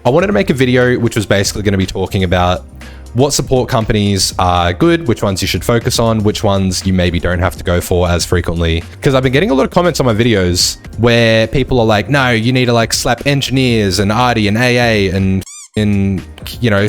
I wanted to make a video which was basically going to be talking about what support companies are good, which ones you should focus on, which ones you maybe don't have to go for as frequently. Because I've been getting a lot of comments on my videos where people are like, no, you need to like slap engineers and RD and AA and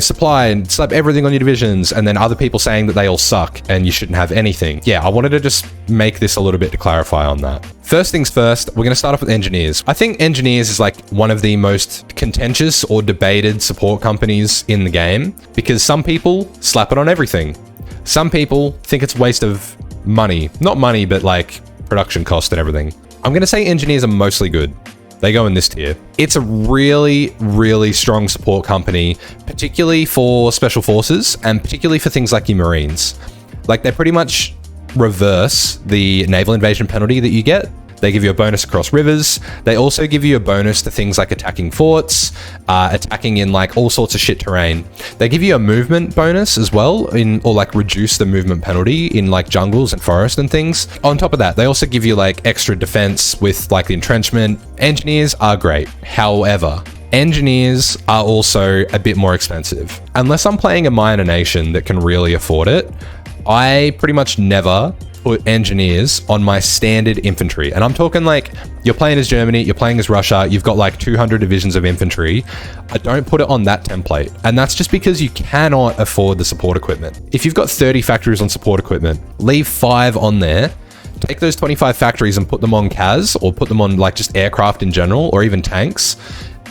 supply and slap everything on your divisions, and then other people saying that they all suck and you shouldn't have anything. Yeah, I wanted to just make this a little bit to clarify on that. First things first, we're going to start off with engineers. I think engineers is like one of the most contentious or debated support companies in the game because some people slap it on everything. Some people think it's a waste of money. Not money, but like production cost and everything. I'm going to say engineers are mostly good. They go in this tier. It's a really, really strong support company, particularly for special forces and particularly for things like your Marines. Like they pretty much reverse the naval invasion penalty that you get. They give you a bonus across rivers. They also give you a bonus to things like attacking forts, attacking in like all sorts of shit terrain. They give you a movement bonus as well or like reduce the movement penalty in like jungles and forest and things. On top of that, they also give you like extra defense with like the entrenchment. Engineers are great. However, engineers are also a bit more expensive. Unless I'm playing a minor nation that can really afford it, I pretty much never put engineers on my standard infantry. And I'm talking like you're playing as Germany, you're playing as Russia, you've got like 200 divisions of infantry. I don't put it on that template. And that's just because you cannot afford the support equipment. If you've got 30 factories on support equipment, leave 5 on there. Take those 25 factories and put them on CAS or put them on like just aircraft in general or even tanks.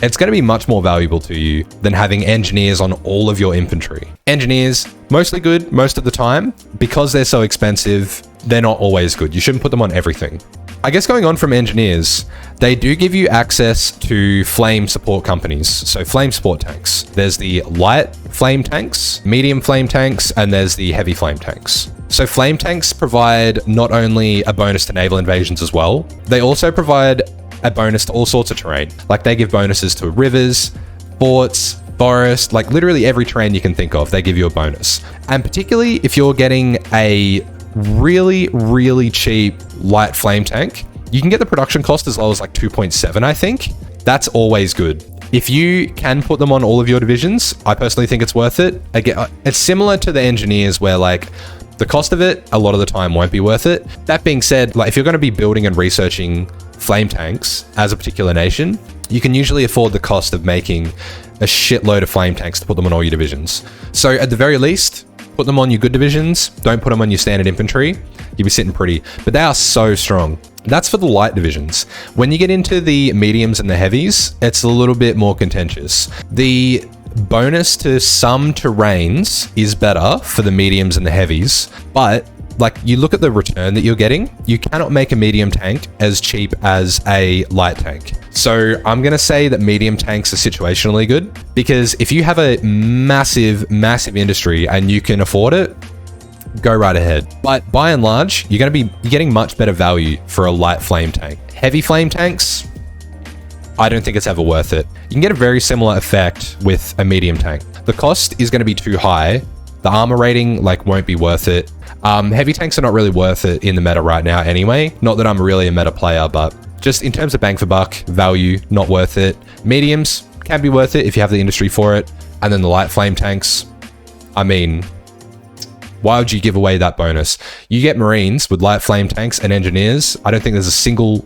It's going to be much more valuable to you than having engineers on all of your infantry. Engineers, mostly good most of the time. Because they're so expensive, they're not always good. You shouldn't put them on everything. I guess going on from engineers, they do give you access to flame support companies. So flame support tanks. There's the light flame tanks, medium flame tanks, and there's the heavy flame tanks. So flame tanks provide not only a bonus to naval invasions as well, they also provide a bonus to all sorts of terrain. Like they give bonuses to rivers, forts, forest, like literally every terrain you can think of, they give you a bonus. And particularly if you're getting a really, really cheap light flame tank, you can get the production cost as low as like 2.7, I think. That's always good. If you can put them on all of your divisions, I personally think it's worth it. Again, it's similar to the engineers where like the cost of it a lot of the time won't be worth it. That being said, like if you're going to be building and researching flame tanks as a particular nation, you can usually afford the cost of making a shitload of flame tanks to put them on all your divisions. So at the very least, put them on your good divisions. Don't put them on your standard infantry. You'll be sitting pretty, but they are so strong. That's for the light divisions. When you get into the mediums and the heavies, it's a little bit more contentious. The bonus to some terrains is better for the mediums and the heavies, but like you look at the return that you're getting, you cannot make a medium tank as cheap as a light tank. So I'm going to say that medium tanks are situationally good because if you have a massive, massive industry and you can afford it, go right ahead. But by and large, you're getting much better value for a light flame tank. Heavy flame tanks, I don't think it's ever worth it. You can get a very similar effect with a medium tank. The cost is going to be too high. The armor rating like won't be worth it. Heavy tanks are not really worth it in the meta right now anyway. Not that I'm really a meta player, but just in terms of bang for buck, value, not worth it. Mediums can be worth it if you have the industry for it. And then the light flame tanks, I mean, why would you give away that bonus? You get Marines with light flame tanks and engineers. I don't think there's a single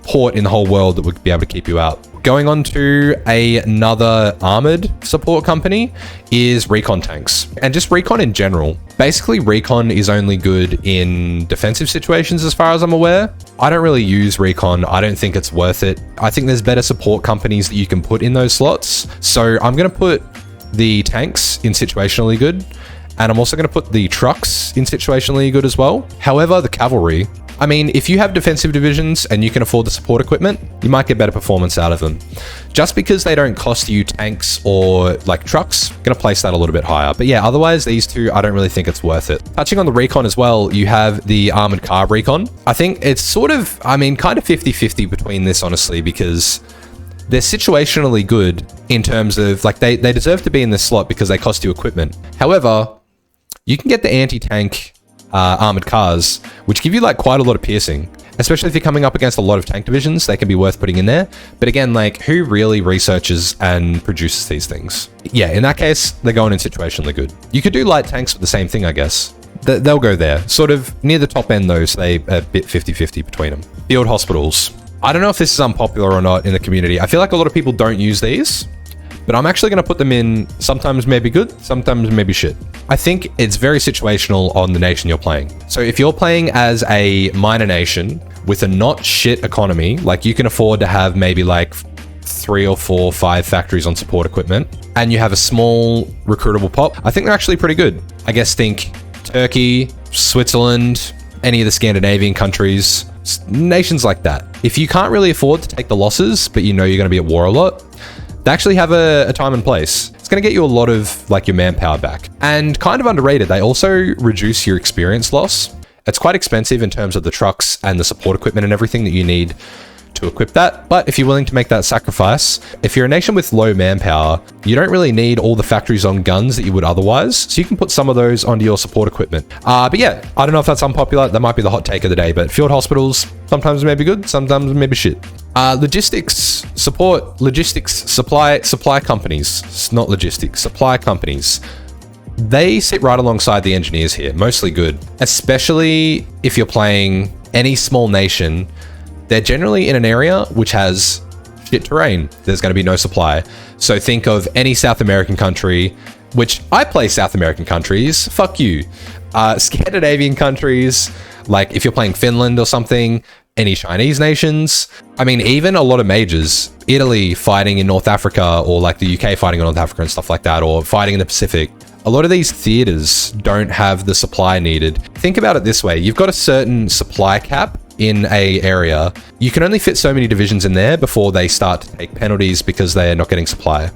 port in the whole world that would be able to keep you out. Going on to another armored support company is Recon tanks. And just Recon in general. Basically, Recon is only good in defensive situations as far as I'm aware. I don't really use Recon. I don't think it's worth it. I think there's better support companies that you can put in those slots. So I'm going to put the tanks in situationally good. And I'm also going to put the trucks in situationally good as well. However, the cavalry, I mean, if you have defensive divisions and you can afford the support equipment, you might get better performance out of them. Just because they don't cost you tanks or like trucks, I'm going to place that a little bit higher. But yeah, otherwise these two, I don't really think it's worth it. Touching on the Recon as well, you have the armored car Recon. I think it's sort of, I mean, kind of 50-50 between this, honestly, because they're situationally good in terms of like they deserve to be in this slot because they cost you equipment. However, you can get the anti-tank armored cars, which give you like quite a lot of piercing. especially if you're coming up against a lot of tank divisions, they can be worth putting in there. But again, like, who really researches and produces these things? Yeah, in that case, they're going in situationally good. You could do light tanks with the same thing, I guess. They'll go there. Sort of near the top end though, so they a bit 50-50 between them. Field hospitals. I don't know if this is unpopular or not in the community. I feel like a lot of people don't use these, but I'm actually going to put them in sometimes maybe good, sometimes maybe shit. I think it's very situational on the nation you're playing. So if you're playing as a minor nation with a not shit economy, like you can afford to have maybe like 3 or 4 or 5 factories on support equipment, and you have a small recruitable pop, I think they're actually pretty good. I guess think Turkey, Switzerland, any of the Scandinavian countries, nations like that. If you can't really afford to take the losses, but you know you're going to be at war a lot, they actually have a time and place. It's going to get you a lot of like your manpower back. And kind of underrated, they also reduce your experience loss. It's quite expensive in terms of the trucks and the support equipment and everything that you need to equip that. But if you're willing to make that sacrifice, if you're a nation with low manpower, you don't really need all the factories on guns that you would otherwise. So you can put some of those onto your support equipment. But yeah, I don't know if that's unpopular. That might be the hot take of the day, but field hospitals, sometimes maybe good, sometimes maybe shit. Logistics, support, logistics, supply companies, not logistics, supply companies. They sit right alongside the engineers here, mostly good, especially if you're playing any small nation. They're generally in an area which has shit terrain. There's going to be no supply. So think of any South American country, which I play South American countries. Fuck you. Scandinavian countries, like if you're playing Finland or something, any Chinese nations. I mean, even a lot of majors, Italy fighting in North Africa, or like the UK fighting in North Africa and stuff like that, or fighting in the Pacific. A lot of these theaters don't have the supply needed. Think about it this way. You've got a certain supply cap in a area. You can only fit so many divisions in there before they start to take penalties because they are not getting supply.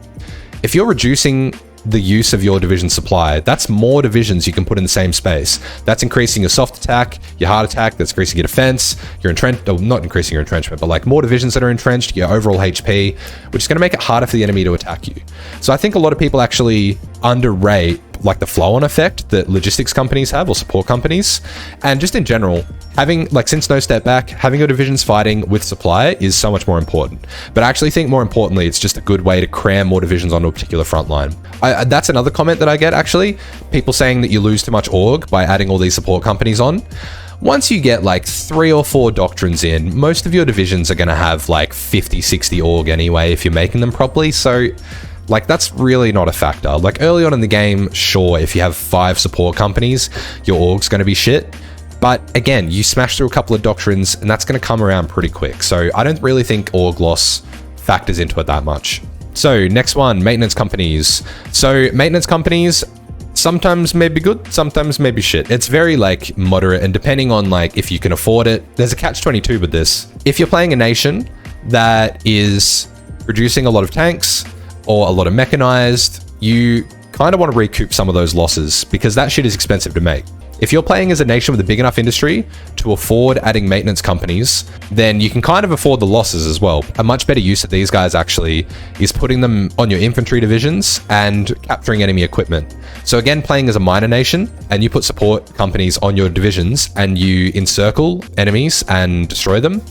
If you're reducing the use of your division supply, that's more divisions you can put in the same space. That's increasing your soft attack, your hard attack, that's increasing your defense, your entrenched, or not increasing your entrenchment, but like more divisions that are entrenched, your overall HP, which is going to make it harder for the enemy to attack you. So I think a lot of people actually underrate like the flow-on effect that logistics companies have, or support companies. And just in general, having, like, since No Step Back, having your divisions fighting with supply is so much more important. But I actually think more importantly, it's just a good way to cram more divisions onto a particular front line. That's another comment that I get, actually. People saying that you lose too much org by adding all these support companies on. Once you get like 3 or 4 doctrines in, most of your divisions are going to have like 50, 60 org anyway if you're making them properly. So like, that's really not a factor. Like early on in the game, sure, if you have 5 support companies, your org's going to be shit. But again, you smash through a couple of doctrines and that's going to come around pretty quick. So I don't really think org loss factors into it that much. So next one, maintenance companies. So maintenance companies, sometimes maybe good, sometimes maybe shit. It's very like moderate, and depending on like if you can afford it, there's a catch-22 with this. If you're playing a nation that is producing a lot of tanks or a lot of mechanized, you kind of want to recoup some of those losses because that shit is expensive to make. If you're playing as a nation with a big enough industry to afford adding maintenance companies, then you can kind of afford the losses as well. A much better use of these guys actually is putting them on your infantry divisions and capturing enemy equipment. So again, playing as a minor nation and you put support companies on your divisions and you encircle enemies and destroy them,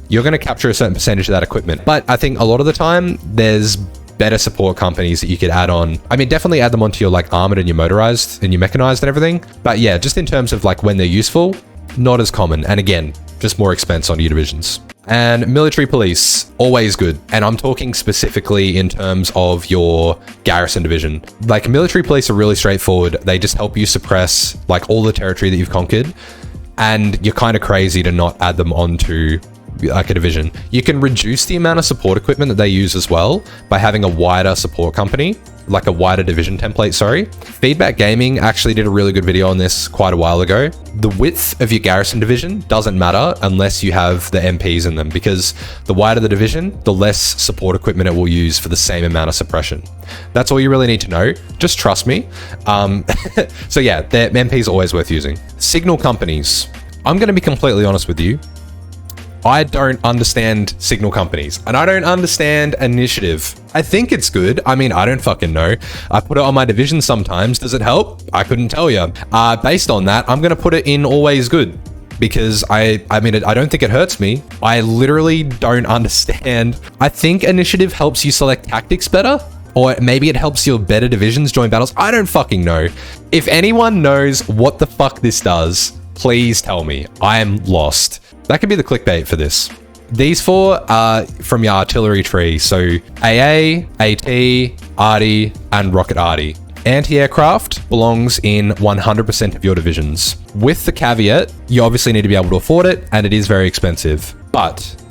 you're going to capture a certain percentage of that equipment. But I think a lot of the time there's better support companies that you could add on. I mean, definitely add them onto your like armored and your motorized and your mechanized and everything. But yeah, just in terms of like when they're useful, not as common. And again, just more expense on your divisions. And military police, always good. And I'm talking specifically in terms of your garrison division. Like military police are really straightforward. They just help you suppress like all the territory that you've conquered. And you're kind of crazy to not add them onto like a division. You can reduce the amount of support equipment that they use as well by having a wider support company, like a wider division template, sorry. Feedback Gaming actually did a really good video on this quite a while ago. The width of your garrison division doesn't matter unless you have the MPs in them, because the wider the division, the less support equipment it will use for the same amount of suppression. That's all you really need to know. Just trust me. So yeah, the MP is always worth using. Signal companies. I'm going to be completely honest with you. I don't understand signal companies and I don't understand initiative. I think it's good. I mean, I don't fucking know. I put it on my division sometimes. Does it help? I couldn't tell you. Based on that, I'm going to put it in always good. because I mean, I don't think it hurts me. I literally don't understand. I think initiative helps you select tactics better, or maybe it helps your better divisions join battles. I don't fucking know. If anyone knows what the fuck this does, please tell me. I am lost. That could be the clickbait for this. These 4 are from your artillery tree. So AA, AT, Arty, and Rocket Arty. Anti-aircraft belongs in 100% of your divisions. With the caveat, you obviously need to be able to afford it, and it is very expensive. But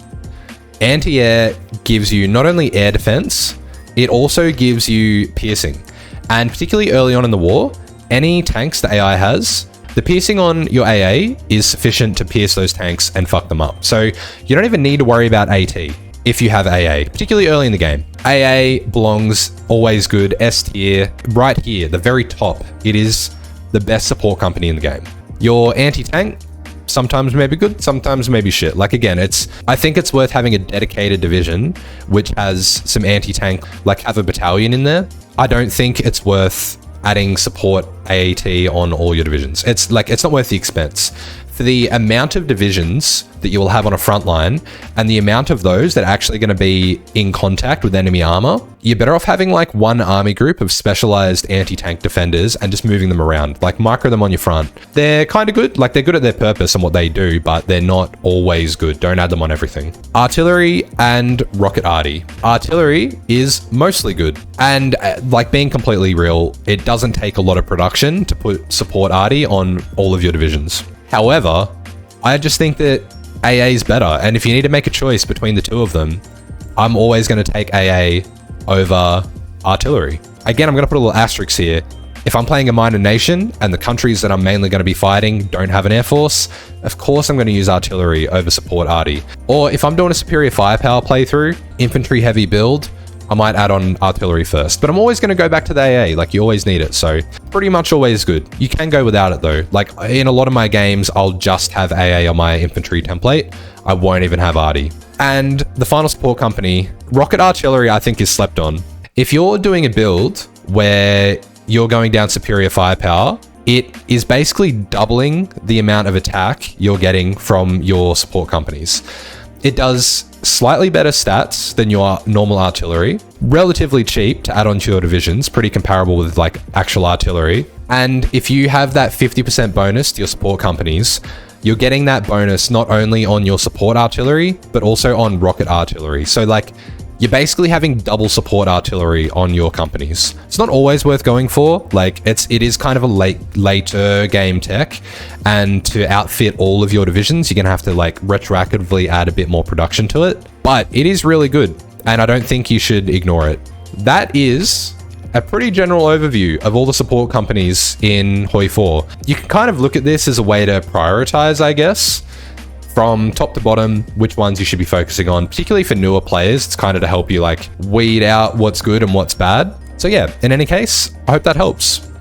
anti-air gives you not only air defense, it also gives you piercing. And particularly early on in the war, any tanks the AI has, the piercing on your AA is sufficient to pierce those tanks and fuck them up. So you don't even need to worry about AT if you have AA, particularly early in the game. AA belongs always good, S tier, right here, the very top. It is the best support company in the game. Your anti-tank, sometimes maybe good, sometimes maybe shit. Like again, I think it's worth having a dedicated division which has some anti-tank, like have a battalion in there. I don't think it's worth adding support AAT on all your divisions. It's not worth the expense. For the amount of divisions that you will have on a front line and the amount of those that are actually going to be in contact with enemy armor, you're better off having like one army group of specialized anti-tank defenders and just moving them around, like micro them on your front. They're kind of good, like they're good at their purpose and what they do, but they're not always good. Don't add them on everything. Artillery and Rocket Arty. Artillery is mostly good. And like being completely real, it doesn't take a lot of production to put support Arty on all of your divisions. However, I just think that AA is better. And if you need to make a choice between the two of them, I'm always going to take AA over artillery. Again, I'm going to put a little asterisk here. If I'm playing a minor nation and the countries that I'm mainly going to be fighting don't have an air force, of course I'm going to use artillery over support Arty. Or if I'm doing a superior firepower playthrough, infantry heavy build, I might add on artillery first, but I'm always going to go back to the AA. Like, you always need it, so pretty much always good. You can go without it though. Like in a lot of my games, I'll just have AA on my infantry template. I won't even have Arty. And the final support company, Rocket Artillery, I think is slept on. If you're doing a build where you're going down superior firepower, it is basically doubling the amount of attack you're getting from your support companies. It does slightly better stats than your normal artillery, relatively cheap to add onto your divisions, pretty comparable with like actual artillery. And if you have that 50% bonus to your support companies, you're getting that bonus not only on your support artillery, but also on rocket artillery. So like, you're basically having double support artillery on your companies. It's not always worth going for. Like it is kind of a later game tech, and to outfit all of your divisions, you're gonna have to like retroactively add a bit more production to it. But it is really good, and I don't think you should ignore it. That is a pretty general overview of all the support companies in Hoi 4. You can kind of look at this as a way to prioritize, I guess, from top to bottom, which ones you should be focusing on, particularly for newer players. It's kind of to help you like weed out what's good and what's bad. So yeah, in any case, I hope that helps.